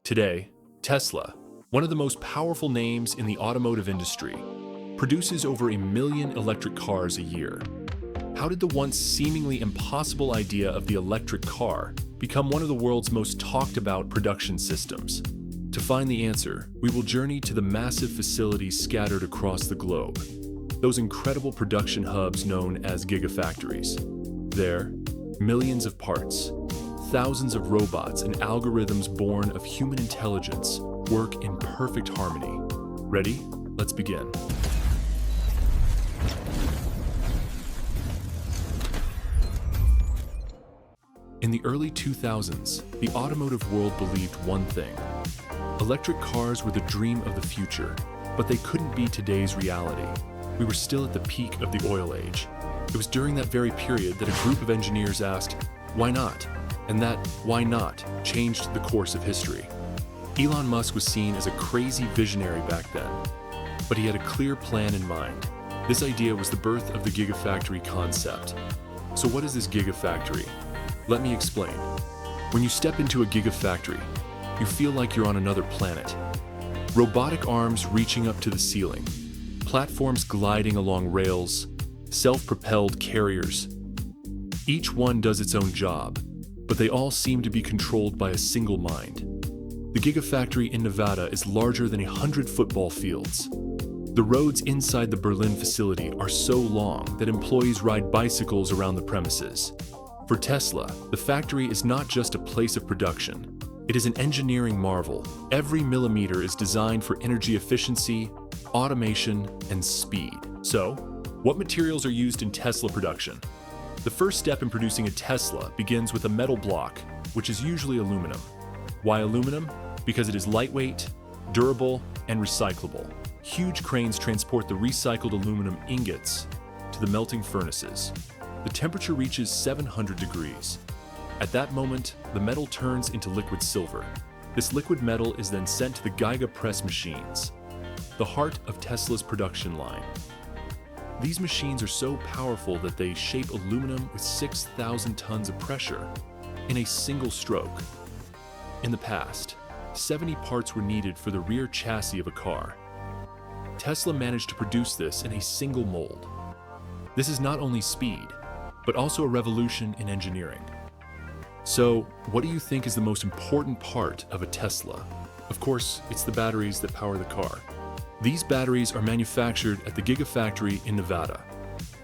Today, Tesla, one of the most powerful names in the automotive industry, produces over 1 million electric cars a year. How did the once seemingly impossible idea of the electric car become one of the world's most talked about production systems? To find the answer, we will journey to the massive facilities scattered across the globe, those incredible production hubs known as gigafactories. There, millions of parts, thousands of robots and algorithms born of human intelligence work in perfect harmony. Ready? Let's begin. In the early 2000s, the automotive world believed one thing. Electric cars were the dream of the future, but they couldn't be today's reality. We were still at the peak of the oil age. It was during that very period that a group of engineers asked, why not? And that why not changed the course of history. Elon Musk was seen as a crazy visionary back then, but he had a clear plan in mind. This idea was the birth of the Gigafactory concept. So what is this Gigafactory? Let me explain. When you step into a Gigafactory, you feel like you're on another planet. Robotic arms reaching up to the ceiling, platforms gliding along rails, self-propelled carriers. Each one does its own job, but they all seem to be controlled by a single mind. The Gigafactory in Nevada is larger than 100 football fields. The roads inside the Berlin facility are so long that employees ride bicycles around the premises. For Tesla, the factory is not just a place of production. It is an engineering marvel. Every millimeter is designed for energy efficiency, automation, and speed. So, what materials are used in Tesla production? The first step in producing a Tesla begins with a metal block, which is usually aluminum. Why aluminum? Because it is lightweight, durable, and recyclable. Huge cranes transport the recycled aluminum ingots to the melting furnaces. The temperature reaches 700 degrees. At that moment, the metal turns into liquid silver. This liquid metal is then sent to the giga press machines, the heart of Tesla's production line. These machines are so powerful that they shape aluminum with 6,000 tons of pressure in a single stroke. In the past, 70 parts were needed for the rear chassis of a car. Tesla managed to produce this in a single mold. This is not only speed, but also a revolution in engineering. So, what do you think is the most important part of a Tesla? Of course, it's the batteries that power the car. These batteries are manufactured at the Gigafactory in Nevada,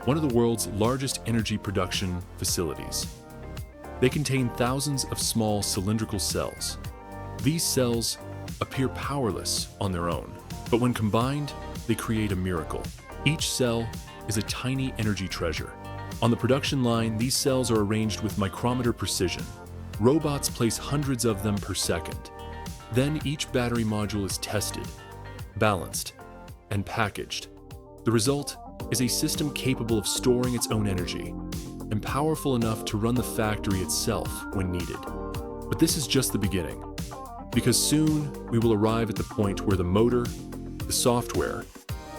one of the world's largest energy production facilities. They contain thousands of small cylindrical cells. These cells appear powerless on their own, but when combined, they create a miracle. Each cell is a tiny energy treasure. On the production line, these cells are arranged with micrometer precision. Robots place hundreds of them per second. Then each battery module is tested, balanced, and packaged. The result is a system capable of storing its own energy and powerful enough to run the factory itself when needed. But this is just the beginning, because soon we will arrive at the point where the motor, the software,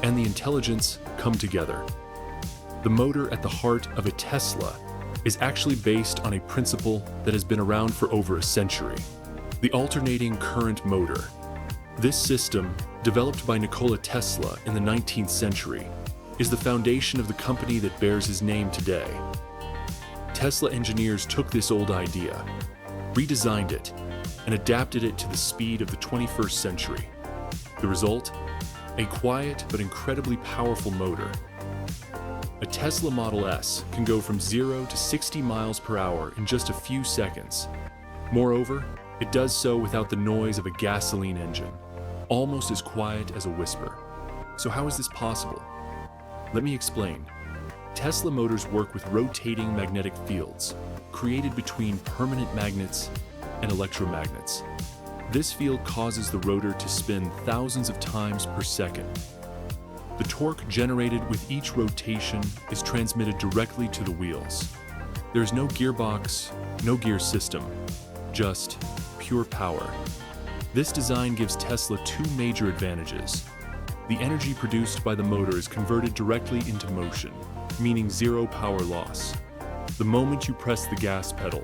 and the intelligence come together. The motor at the heart of a Tesla is actually based on a principle that has been around for over a century: the alternating current motor. This system, developed by Nikola Tesla in the 19th century, is the foundation of the company that bears his name today. Tesla engineers took this old idea, redesigned it, and adapted it to the speed of the 21st century. The result? A quiet but incredibly powerful motor. A Tesla Model S can go from 0 to 60 miles per hour in just a few seconds. Moreover, it does so without the noise of a gasoline engine, almost as quiet as a whisper. So how is this possible? Let me explain. Tesla motors work with rotating magnetic fields, created between permanent magnets and electromagnets. This field causes the rotor to spin thousands of times per second. The torque generated with each rotation is transmitted directly to the wheels. There is no gearbox, no gear system, just pure power. This design gives Tesla two major advantages. The energy produced by the motor is converted directly into motion, meaning zero power loss. The moment you press the gas pedal,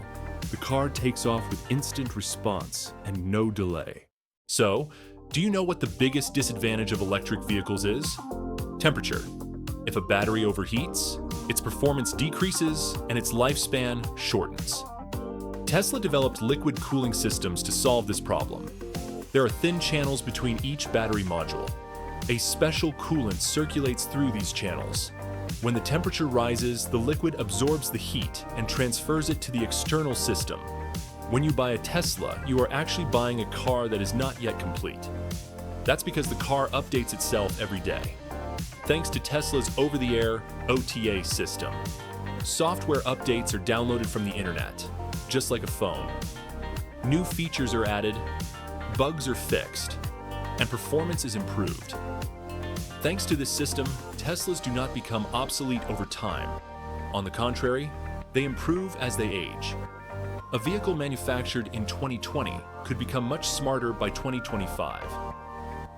the car takes off with instant response and no delay. So, do you know what the biggest disadvantage of electric vehicles is? Temperature. If a battery overheats, its performance decreases and its lifespan shortens. Tesla developed liquid cooling systems to solve this problem. There are thin channels between each battery module. A special coolant circulates through these channels. When the temperature rises, the liquid absorbs the heat and transfers it to the external system. When you buy a Tesla, you are actually buying a car that is not yet complete. That's because the car updates itself every day. Thanks to Tesla's over-the-air OTA system. Software updates are downloaded from the internet, just like a phone. New features are added, bugs are fixed, and performance is improved. Thanks to this system, Teslas do not become obsolete over time. On the contrary, they improve as they age. A vehicle manufactured in 2020 could become much smarter by 2025.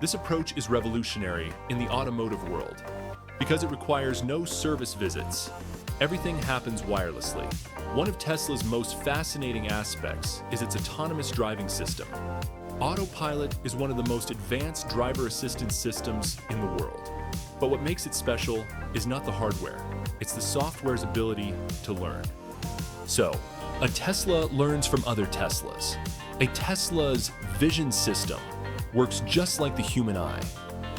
This approach is revolutionary in the automotive world because it requires no service visits. Everything happens wirelessly. One of Tesla's most fascinating aspects is its autonomous driving system. Autopilot is one of the most advanced driver assistance systems in the world. But what makes it special is not the hardware, it's the software's ability to learn. So, a Tesla learns from other Teslas. A Tesla's vision system works just like the human eye.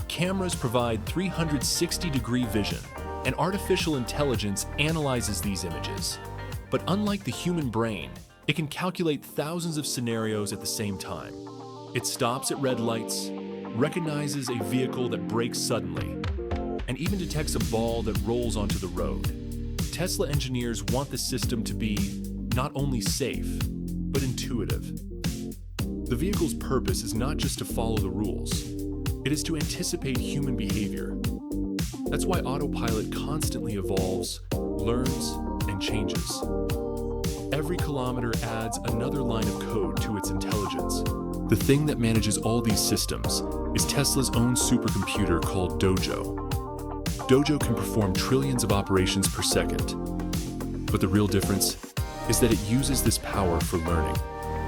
Cameras provide 360-degree vision, and artificial intelligence analyzes these images. But unlike the human brain, it can calculate thousands of scenarios at the same time. It stops at red lights, recognizes a vehicle that brakes suddenly, and even detects a ball that rolls onto the road. Tesla engineers want the system to be not only safe, but intuitive. The vehicle's purpose is not just to follow the rules, it is to anticipate human behavior. That's why autopilot constantly evolves, learns, and changes. Every kilometer adds another line of code to its intelligence. The thing that manages all these systems is Tesla's own supercomputer called Dojo. Dojo can perform trillions of operations per second. But the real difference is that it uses this power for learning.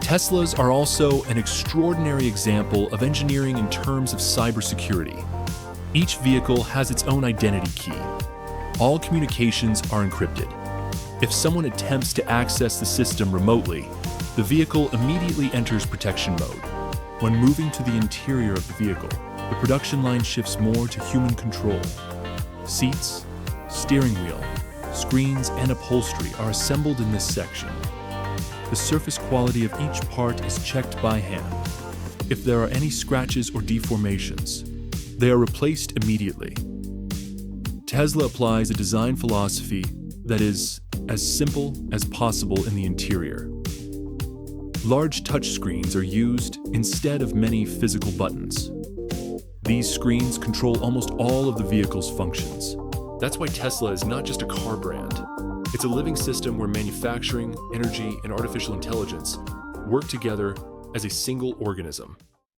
Teslas are also an extraordinary example of engineering in terms of cybersecurity. Each vehicle has its own identity key. All communications are encrypted. If someone attempts to access the system remotely, the vehicle immediately enters protection mode. When moving to the interior of the vehicle, the production line shifts more to human control. Seats, steering wheel, screens, and upholstery are assembled in this section. The surface quality of each part is checked by hand. If there are any scratches or deformations, they are replaced immediately. Tesla applies a design philosophy that is as simple as possible in the interior. Large touchscreens are used instead of many physical buttons. These screens control almost all of the vehicle's functions. That's why Tesla is not just a car brand. It's a living system where manufacturing, energy, and artificial intelligence work together as a single organism.